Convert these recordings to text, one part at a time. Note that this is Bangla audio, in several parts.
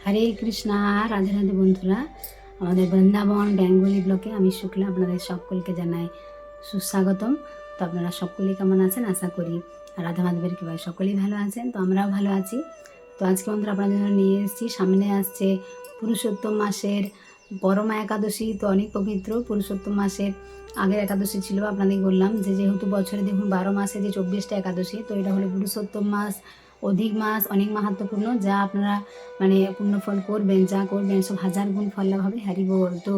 হরে কৃষ্ণা। রাধে রাধে বন্ধুরা, আমাদের বৃন্দাবন বেঙ্গলি ব্লকে আমি শুক্লা আপনাদের সকলকে জানাই সুস্বাগতম। তো আপনারা সকলেই কেমন আছেন আশা করি রাধা মাধবের কৃপায় সকলেই ভালো আছেন। তো আমরাও ভালো আছি। তো আজকে বন্ধুরা আপনাদের জন্য নিয়ে এসেছি, সামনে আসছে পুরুষোত্তম মাসের পরমা একাদশী। তো অনেক পবিত্র পুরুষোত্তম মাসের আগের একাদশী ছিল, আপনাদের বললাম যে যেহেতু বছরে দেখুন 12 মাসে যে 24টা একাদশী, তো এটা হলো পুরুষোত্তম মাস, অধিক মাস, অনেক মাহাত্ম্যপূর্ণ। যা আপনারা মানে পুণ্যফল করবেন, যা করবেন সব হাজার গুণ ফল লাভ হবে। হরি বল। তো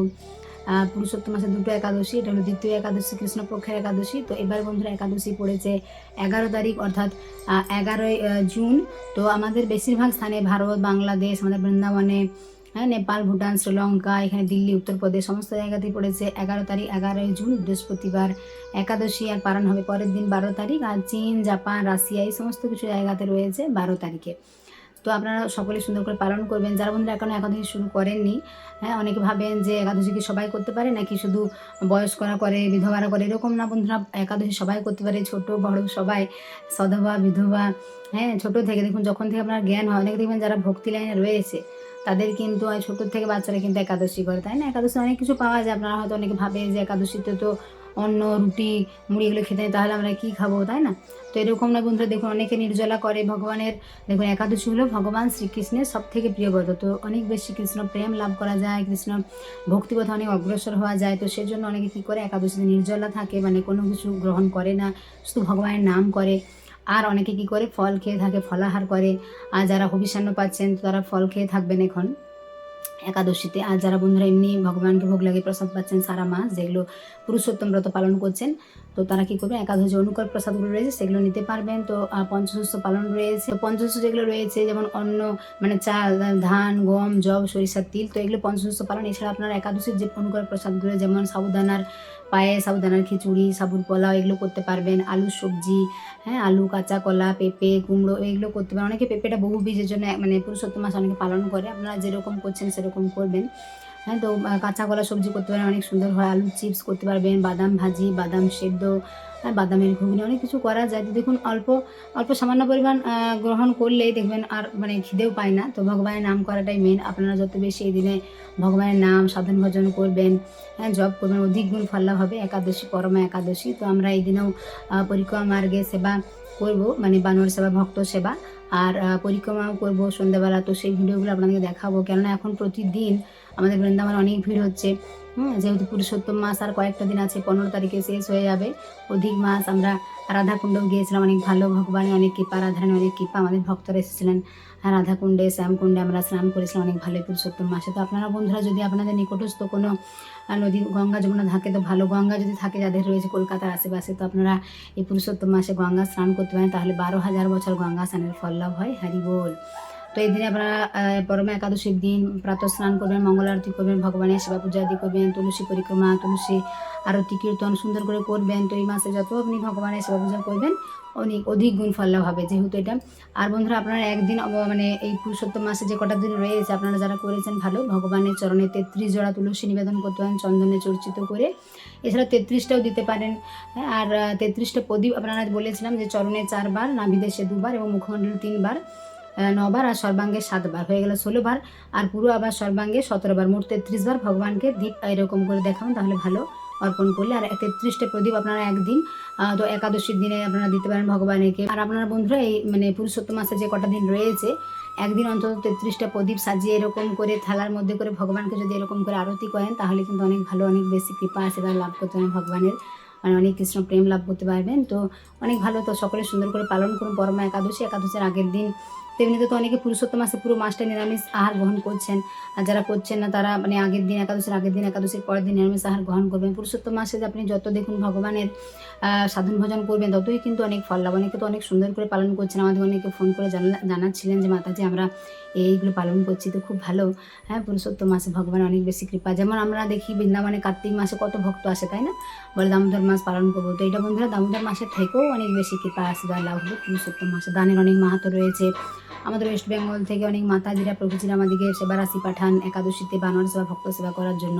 পুরুষোত্তম মাসে দুটো একাদশী, এটা হলো দ্বিতীয় একাদশী, কৃষ্ণপক্ষের একাদশী। তো এবার বন্ধুরা একাদশী পড়েছে 11 তারিখ, অর্থাৎ 11ই জুন। তো আমাদের বেশিরভাগ স্থানে ভারত, বাংলাদেশ, আমাদের বৃন্দাবনে, হ্যাঁ, নেপাল, ভুটান, শ্রীলঙ্কা, এখানে দিল্লি, উত্তরপ্রদেশ সমস্ত জায়গাতেই পড়েছে 11 তারিখ, 11ই জুন বৃহস্পতিবার একাদশী। আর পালন হবে পরের দিন 12 তারিখ। আর চীন, জাপান, রাশিয়া এই সমস্ত কিছু জায়গাতে রয়েছে 12 তারিখে। তো আপনারা সকলে সুন্দর করে পালন করবেন। যারা বন্ধুরা এখনও একাদশী শুরু করেননি, হ্যাঁ, অনেকে ভাবেন যে একাদশী কি সবাই করতে পারে নাকি শুধু বয়স্করা করে, বিধবারা করে, এরকম না বন্ধুরা। একাদশী সবাই করতে পারে, ছোট বড় সবাই, সধবা বিধবা, হ্যাঁ, ছোট থেকে দেখুন যখন থেকে আপনার জ্ঞান হয়, অনেকে দেখবেন যারা ভক্তি লাইনে রয়েছে তাদের কিন্তু ছোট থেকে বাচ্চারা কিন্তু একাদশী করে, তাই না? একাদশী অনেক কিছু পাওয়া যায়। আপনারা হয়তো অনেকে ভাবে যে একাদশীতে তো অন্ন, রুটি, মুড়ি এগুলো খেতে নেই, তাহলে আমরা কি খাবো, তাই না? তো এরকম না বন্ধুরা, দেখুন অনেকে নির্জলা করে ভগবানের। দেখুন একাদশী হলো ভগবান শ্রীকৃষ্ণের সব থেকে প্রিয় ব্রত। তো অনেক বেশি কৃষ্ণ প্রেম লাভ করা যায়, কৃষ্ণ ভক্তিপথে অনেক অগ্রসর হওয়া যায়। তো সেজন্য অনেকে কী করে একাদশীতে নির্জলা থাকে, মানে কোনো কিছু গ্রহণ করে না, শুধু ভগবানের নাম করে। আর অনেকে কী করে ফল খেয়ে থাকে, ফলাহার করে। আর যারা হবিষান্ন পাচ্ছেন তারা ফল খেয়ে থাকবেন এখন একাদশীতে। আর যারা বন্ধুরা এমনি ভগবানকে ভোগ লাগিয়ে প্রসাদ পাচ্ছেন সারা মাস, যেগুলো পুরুষোত্তম ব্রত পালন করছেন, তো তারা কী করবে, একাদশী অনুকূল প্রসাদগুলো রয়েছে সেগুলো নিতে পারবেন। তো পঞ্চশস্য পালন রয়েছে। তো পঞ্চশস্য যেগুলো রয়েছে যেমন অন্ন, মানে চাল, ধান, গম, জব, সরিষার তিল, তো এগুলো পঞ্চশস্য পালন। এছাড়া আপনারা একাদশীর যে অনুকূল প্রসাদগুলো যেমন সাবুদানার পায়েস, সাবুদানার খিচুড়ি, সাবুর পোলাও, এগুলো করতে পারবেন। আলুর সবজি, হ্যাঁ, আলু, কাঁচা কলা, পেঁপে, কুমড়ো, এগুলো করতে পারেন। অনেকে পেঁপেটা বহু বীজের জন্য মানে পুরুষোত্তম মাস অনেকে পালন করে, আপনারা যেরকম করছেন সেরকম করবেন। হ্যাঁ, তো কাঁচা কলা সবজি করতে পারেন, অনেক সুন্দর হয়। আলুর চিপস করতে পারবেন, বাদাম ভাজি, বাদাম সেদ্ধ, হ্যাঁ, বাদামের ঘুগনি, অনেক কিছু করা যায়। তো দেখুন অল্প অল্প সামান্য পরিমাণ গ্রহণ করলেই দেখবেন আর মানে খিদেও পায় না। তো ভগবানের নাম করাটাই মেন। আপনারা যত বেশি এই দিনে ভগবানের নাম সাধন ভজন করবেন, হ্যাঁ, জপ করবেন, অধিক গুণ ফল লাভ হবে। একাদশী, পরমা একাদশী। তো আমরা এই দিনেও পরিক্রমা মার্গে সেবা করব, মানে বানর সেবা, ভক্ত সেবা, আর পরিক্রমাও করব সন্ধ্যাবেলা। তো সেই ভিডিওগুলো আপনাদেরকে দেখাবো, কেননা এখন প্রতিদিন আমাদের বৃন্দাবনে অনেক ভিড় হচ্ছে। যেহেতু পুরুষোত্তম মাস আর কয়েকটা দিন আছে, 15 তারিখে শেষ হয়ে যাবে অধিক মাস। আমরা রাধাকুণ্ডও গিয়েছিলাম, অনেক ভালো, ভগবানের অনেক কৃপা, রাধারানীর অনেক কৃপা, আমাদের ভক্তরা এসেছিলেন। হ্যাঁ, রাধাকুণ্ডে, শ্যামকুণ্ডে আমরা স্নান করেছিলাম অনেক ভালো পুরুষোত্তম মাসে। তো আপনারা বন্ধুরা যদি আপনাদের নিকটস্থ কোনো নদী, গঙ্গা যমুনা থাকে তো ভালো, গঙ্গা যদি থাকে যাদের রয়েছে কলকাতার আশেপাশে, তো আপনারা এই পুরুষোত্তম মাসে গঙ্গা স্নান করতে পারেন, তাহলে 12,000 বছর গঙ্গা স্নানের ফল লাভ হয়। হরি বল। তো এই দিনে আপনারা পরমা একাদশীর দিন প্রাতঃ স্নান করবেন, মঙ্গল আরতি করবেন, ভগবানের সেবা পূজা আদি করবেন, তুলসী পরিক্রমা, তুলসী আরতি কীর্তন সুন্দর করে করবেন। তো এই মাসে যত আপনি ভগবানের সেবা পূজা করবেন অধিক গুণ ফল লাভ হবে যেহেতু এটা। আর বন্ধুরা আপনারা একদিন মানে এই পুরুষোত্তম মাসে যে কটা দিন রয়েছে আপনারা যারা করেছেন ভালো, ভগবানের চরণে 33 জোড়া তুলসী নিবেদন করতে পারেন চন্দনে চর্চিত করে। এছাড়া 33টাও দিতে পারেন। হ্যাঁ, আর 33টা প্রদীপ আপনারা বলেছিলাম যে চরণে 4 বার, নাভিদেশে 2 বার এবং মুখমণ্ডলে 3 বার, 9 বার, আর সর্বাঙ্গে 7 বার, হয়ে গেল 16 বার। আর পুরো আবার সর্বাঙ্গে 17 বার, মোট 33 বার ভগবানকে দীপ এরকম করে দেখাবেন, তাহলে ভালো অর্পণ করলে। আর 33টা প্রদীপ আপনারা একদিন, তো একাদশীর দিনে আপনারা দিতে পারেন ভগবানকে। আর আপনারা বন্ধুরা এই মানে পুরুষোত্তম মাসে যে কটা দিন রয়েছে একদিন অন্তত 33টা প্রদীপ সাজিয়ে এরকম করে থালার মধ্যে করে ভগবানকে যদি এরকম করে আরতি করেন তাহলে কিন্তু অনেক ভালো, অনেক বেশি কৃপা আশীর্বাদ লাভ করতে পারেন ভগবানের, মানে অনেক কৃষ্ণ প্রেম লাভ করতে পারবেন। তো অনেক ভালো। তো সকলে সুন্দর করে পালন করুন পরমা একাদশী। একাদশীর আগের দিন তেমনিতে তো অনেকে পুরুষোত্তম মাসে পুরো মাসটা নিরামিষ আহার গ্রহণ করছেন, আর যারা করছেন না তারা মানে আগের দিন, একাদশীর আগের দিন, একাদশীর পরের দিন নিরামিষ আহার গ্রহণ করবেন। পুরুষোত্তম মাসে যে আপনি যত দেখুন ভগবানের সাধন ভজন করবেন ততই কিন্তু অনেক ফল লাভ। অনেকে তো অনেক সুন্দর করে পালন করছেন, আমাদের অনেকে ফোন করে জানাচ্ছিলেন যে মাতাজি আমরা এইগুলো পালন করছি, তো খুব ভালো। হ্যাঁ, পুরুষোত্তম মাসে ভগবানের অনেক বেশি কৃপা। যেমন আমরা দেখি বৃন্দাবনে কার্তিক মাসে কত ভক্ত আসে, তাই না? বলে দামোদর মাস পালন করবো, তো এটা বন্ধুরা দামোদর মাসের থেকেও অনেক বেশি কৃপা আশীর্বাদ লাভ হবে পুরুষোত্তম মাসে। দানের অনেক মাহাত্ম্য রয়েছে। আমাদের ওয়েস্ট বেঙ্গল থেকে অনেক মাতাজিরা, প্রভুজিরা আমাদেরকে সেবা রাশি পাঠান একাদশীতে বানর সেবা, ভক্ত সেবা করার জন্য।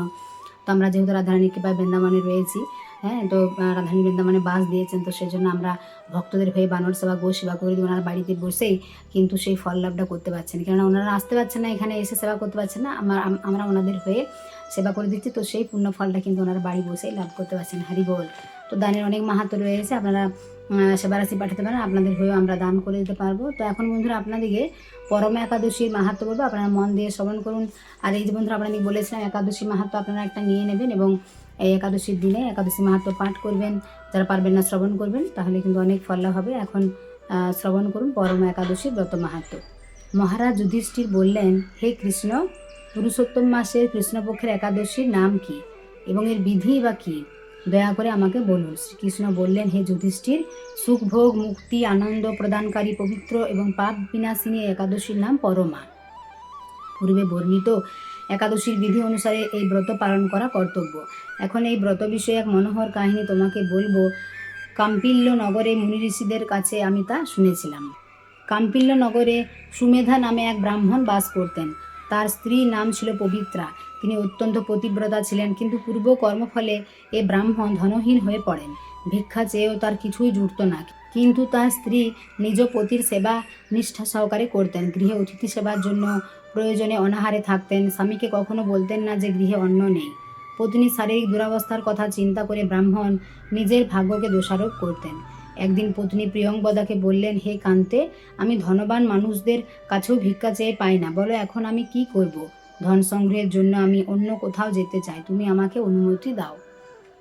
তো আমরা যেহেতু রাধারানীর কৃপায় বৃন্দাবনে রয়েছি, হ্যাঁ, তো রাধারানী বৃন্দাবনে বাস দিয়েছেন, তো সেজন্য আমরা ভক্তদের হয়ে বানর সেবা গো সেবা করে দিই ওনার বাড়িতে বসেই, কিন্তু সেই ফল লাভটা করতে পারছেন, কেননা ওনারা আসতে পারছেন না, এখানে এসে সেবা করতে পারছেন না, আমরা ওনাদের হয়ে সেবা করে দিচ্ছি, তো সেই পুণ্য ফলটা কিন্তু ওনারা বাড়ি বসেই লাভ করতে পারছেন। হারি বল। তো দানের অনেক মাহাত্ম্য রয়েছে, আপনারা সেবা রাশি পাঠাতে পারেন, আপনাদের হয়েও আমরা দান করে দিতে পারবো। তো এখন বন্ধুরা আপনাদেরকে পরমা একাদশীর মাহাত্ম্য বলবো, আপনারা মন দিয়ে শ্রবণ করুন। আর এই যে বন্ধুরা আপনাদের বলেছিলাম একাদশী মাহাত্ম্য আপনারা একটা নিয়ে নেবেন এবং এই একাদশীর দিনে একাদশী মাহাত্ম্য পাঠ করবেন, যারা পারবেন না শ্রবণ করবেন, তাহলে কিন্তু অনেক ফল লাভ হবে। এখন শ্রবণ করুন পরমা একাদশীর ব্রত মাহাত্ম্য। মহারাজ যুধিষ্ঠির বললেন, হে কৃষ্ণ, পুরুষোত্তম মাসের কৃষ্ণপক্ষের একাদশীর নাম কি এবং এর বিধি বা কী, দয়া করে আমাকে বলুন। শ্রীকৃষ্ণ বললেন, হে যুধিষ্ঠির, সুখ ভোগ মুক্তি আনন্দ প্রদানকারী পবিত্র এবং পাপ বিনাশিনী একাদশীর নাম পরমা। পূর্বে বর্ণিত একাদশীর বিধি অনুসারে এই ব্রত পালন করা কর্তব্য। এখন এই ব্রত বিষয়ে এক মনোহর কাহিনী তোমাকে বলবো। কাম্পিল্য নগরে মুনি ঋষিদের কাছে আমি তা শুনেছিলাম। কাম্পিল্য নগরে সুমেধা নামে এক ব্রাহ্মণ বাস করতেন। তার স্ত্রীর নাম ছিল পবিত্রা। তিনি অত্যন্ত পতিব্রতা ছিলেন, কিন্তু পূর্ব কর্মফলে এ ব্রাহ্মণ ধনহীন হয়ে পড়েন। ভিক্ষা চেয়েও তার কিছুই জুটত না, কিন্তু তার স্ত্রী নিজ পতির সেবা নিষ্ঠা সহকারে করতেন। গৃহে অতিথি সেবার জন্য প্রয়োজনে অনাহারে থাকতেন। স্বামীকে কখনো বলতেন না যে গৃহে অন্ন নেই। পত্নীর শারীরিক দুরাবস্থার কথা চিন্তা করে ব্রাহ্মণ নিজের ভাগ্যকে দোষারোপ করতেন। একদিন পত্নী প্রিয়ঙ্বদাকে বললেন, হে কান্তে, আমি ধনবান মানুষদের কাছেও ভিক্ষা চেয়ে পাই না, বলো এখন আমি কি করব? ধন সংগ্রহের জন্য আমি অন্য কোথাও যেতে চাই, তুমি আমাকে অনুমতি দাও।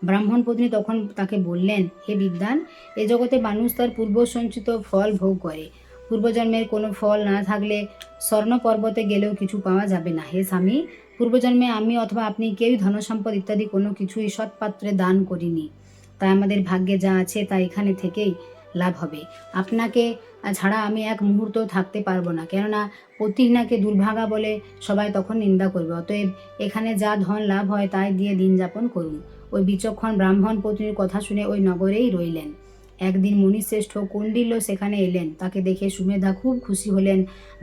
ব্রাহ্মণ পত্নী তখন তাকে বললেন, হে বিদ্বান, এ জগতে মানুষ তার পূর্ব সঞ্চিত ফল ভোগ করে। পূর্বজন্মের কোনো ফল না থাকলে স্বর্ণ পর্বতে গেলেও কিছু পাওয়া যাবে না। হে স্বামী, পূর্বজন্মে আমি অথবা আপনি কেউই ধনসম্পদ ইত্যাদি কোনো কিছুই সৎপাত্রে দান করিনি, তাই আমাদের ভাগ্যে যা আছে তা এখানে থেকেই লাভ হবে। আপনাকে ছাড়া আমি এক মুহূর্ত থাকতে পারবো না, কেননা পতিহীনাকে দুর্ভাগা বলে সবাই তখন নিন্দা করবে। অতএব এখানে যা ধন লাভ হয় তাই দিয়ে দিন যাপন করুন। ওই বিচক্ষণ ব্রাহ্মণ পত্নীর কথা শুনে ওই নগরেই রইলেন। একদিন মুনিশ্রেষ্ঠ কৌণ্ডিল্য সেখানে এলেন। তাকে দেখে সুমেধা খুব খুশি হলেন।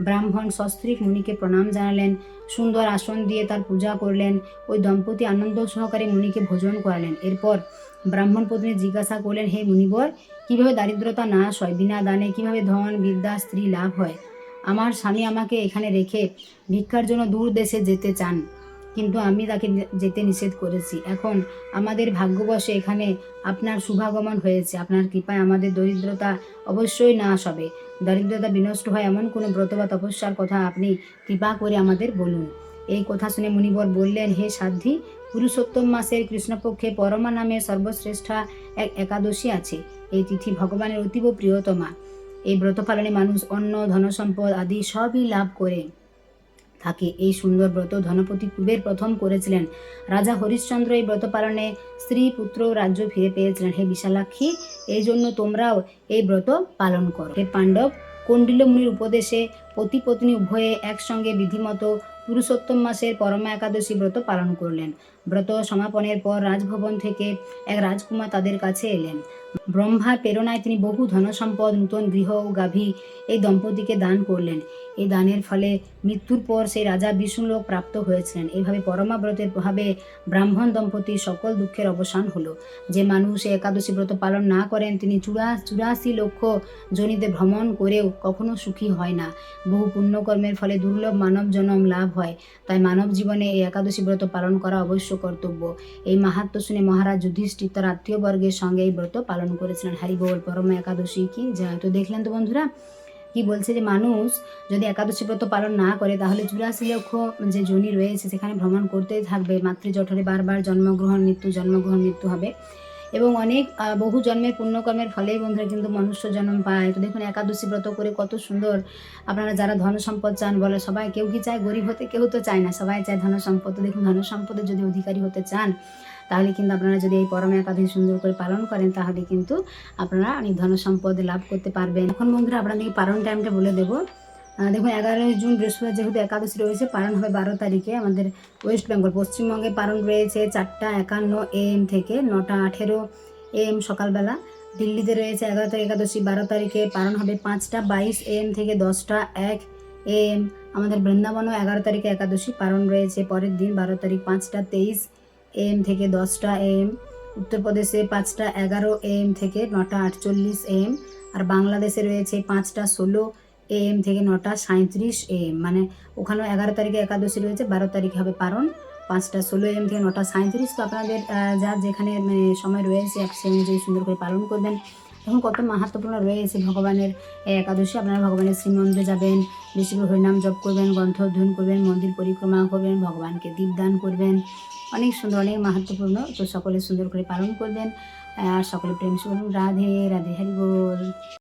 ব্রাহ্মণ সস্ত্রীক মুনিকে প্রণাম জানালেন, সুন্দর আসন দিয়ে তার পূজা করলেন। ওই দম্পতি আনন্দ সহকারে মুনিকে ভোজন করালেন। এরপর ব্রাহ্মণ পত্নী জিজ্ঞাসা করলেন, হে মুনিবর, কিভাবে দারিদ্রতা নাশ হয়? বিনা দানে কিভাবে ধন বিদ্যা স্ত্রী লাভ হয়? আমার স্বামী আমাকে এখানে রেখে ভিক্ষার জন্য দূর দেশে যেতে চান, কিন্তু আমি তাকে যেতে নিষেধ করেছি। এখন আমাদের ভাগ্যবশে এখানে আপনার শুভাগমন হয়েছে। আপনার কৃপায় আমাদের দরিদ্রতা অবশ্যই নাশ হবে। দরিদ্রতা বিনষ্ট হয় এমন কোনো ব্রত বা তপস্যার কথা আপনি কৃপা করে আমাদের বলুন। এই কথা শুনে মুনিবর বললেন, হে সাধ্বী, পুরুষোত্তম মাসের কৃষ্ণপক্ষে পরমা নামে সর্বশ্রেষ্ঠা এক একাদশী আছে। এই তিথি ভগবানের অতীব প্রিয়তমা। এই ব্রত পালনে মানুষ অন্ন ধনসম্পদ আদি সবই লাভ করে থাকে। এই সুন্দর ব্রত ধনপতি কুবের প্রথম করেছিলেন। রাজা হরিশ্চন্দ্র এই ব্রত পালনে স্ত্রী পুত্র রাজ্য ফিরে পেয়েছিলেন। হে বিশালাক্ষী, এই জন্য তোমরাও এই ব্রত পালন করো। হে পাণ্ডব, কৌণ্ডিল্য মুনির উপদেশে পতি পত্নী উভয়ে একসঙ্গে বিধিমতো পুরুষোত্তম মাসের পরমা একাদশী ব্রত পালন করলেন। ব্রত সমাপনের পর রাজভবন থেকে এক রাজকুমার তাদের কাছে এলেন। ব্রহ্মার প্রেরণায় তিনি বহু ধনসম্পদ, নূতন গৃহ ও গাভী এই দম্পতিকে দান করলেন। এই দানের ফলে মৃত্যুর পর সেই রাজা বিষ্ণুলোক প্রাপ্ত হয়েছিলেন। এইভাবে পরমা ব্রতের প্রভাবে ব্রাহ্মণ দম্পতির সকল দুঃখের অবসান হলো। যে মানুষ এই একাদশী ব্রত পালন না করেন তিনি 84 লক্ষ জনিতে ভ্রমণ করেও কখনো সুখী হয় না। বহু পুণ্যকর্মের ফলে দুর্লভ মানব জন্ম লাভ হয়। তাই মানব জীবনে এই একাদশী ব্রত পালন করা অবশ্য কর্তব্য। এই মাহাত্ম্য শুনে মহারাজ যুধিষ্ঠির তার আত্মীয়বর্গের সঙ্গে এই ব্রত পালন করেছিলেন। হারি বল, পরমা একাদশী কি যায়। তো দেখলেন তো বন্ধুরা, কি বলছে যে মানুষ যদি একাদশী ব্রত পালন না করে তাহলে 84 লক্ষ যে যোনি রয়েছে সেখানে ভ্রমণ করতেই থাকবে। মাতৃজঠরে বারবার জন্মগ্রহণ মৃত্যু হবে এবং অনেক বহু জন্মের পুণ্যকর্মের ফলেই বন্ধুরা কিন্তু মনুষ্য জন্ম পায়। তো দেখুন একাদশী ব্রত করে কত সুন্দর। আপনারা যারা ধন সম্পদ চান বলে সবাই, কেউ কি চায় গরিব হতে? কেউ তো চায় না, সবাই চায় ধন সম্পদ। তো দেখুন ধন সম্পদের যদি অধিকারী হতে চান তাহলে কিন্তু আপনারা যদি এই পরমা একাদশী সুন্দর করে পালন করেন তাহলে কিন্তু আপনারা অনেক ধন সম্পদ লাভ করতে পারবেন। এখন বন্ধুরা আপনাদেরকে পালন টাইমটা বলে দেবো। দেখুন 11 জুন বৃহস্পতিবার যেহেতু একাদশী রয়েছে, পালন হবে 12 তারিখে। আমাদের ওয়েস্ট বেঙ্গল পশ্চিমবঙ্গে পালন রয়েছে 4টা 51 AM থেকে 9টা 18 AM সকালবেলা। দিল্লিতে রয়েছে 11 তারিখ একাদশী, 12 তারিখে পালন হবে 5টা 22 AM থেকে 10টা 1 AM। আমাদের বৃন্দাবনও 11 তারিখে একাদশী পালন রয়েছে পরের দিন 12 তারিখ 5টা 23 AM থেকে 10টা AM। উত্তরপ্রদেশে 5টা 11 AM থেকে 9টা 48 AM, আর বাংলাদেশে রয়েছে 5টা 16 AM থেকে 9টা 37 AM। মানে ওখানেও 11 তারিখে একাদশী রয়েছে, 12 তারিখে হবে পারণ, 5টা 16 AM থেকে 9টা 37। তো আপনাদের যার যেখানে মানে সময় রয়েছে সে অনুযায়ী সুন্দর করে পালন করবেন। এখন কত মাহাত্ম্যপূর্ণ রয়েছে ভগবানের এই একাদশী। আপনারা ভগবানের শ্রীমন্দিরে যাবেন, বেশি করে হরিনাম জপ করবেন, গ্রন্থ অধ্যয়ন করবেন, মন্দির পরিক্রমা করবেন, ভগবানকে দীপদান করবেন। অনেক সুন্দর, অনেক মাহাত্ম্যপূর্ণ। তো সকলে সুন্দর করে পালন করবেন আর সকলে প্রেম সে বলুন রাধে রাধে, হরি বল।